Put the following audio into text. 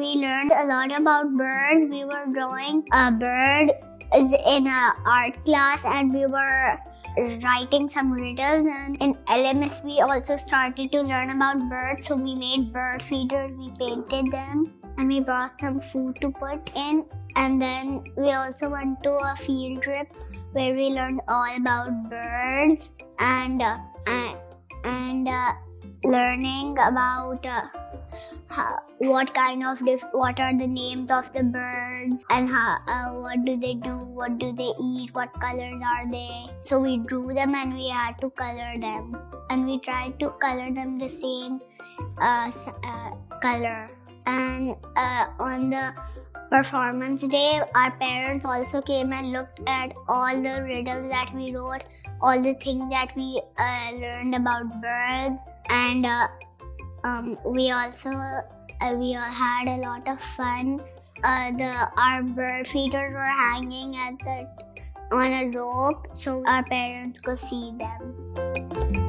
we learned a lot about birds. We were drawing a bird in a art class, and we were writing some riddles. And in LMS, we also started to learn about birds. So we made bird feeders, we painted them, and we brought some food to put in. And then we also went to a field trip where we learned all about birds and learning about what are the names of the birds, and what do they do, what do they eat, what colors are they. So we drew them and we had to color them, and we tried to color them the same color. And on the performance day, our parents also came and looked at all the riddles that we wrote, all the things that we learned about birds, and we also we all had a lot of fun. Our bird feeders were hanging on a rope, so our parents could see them.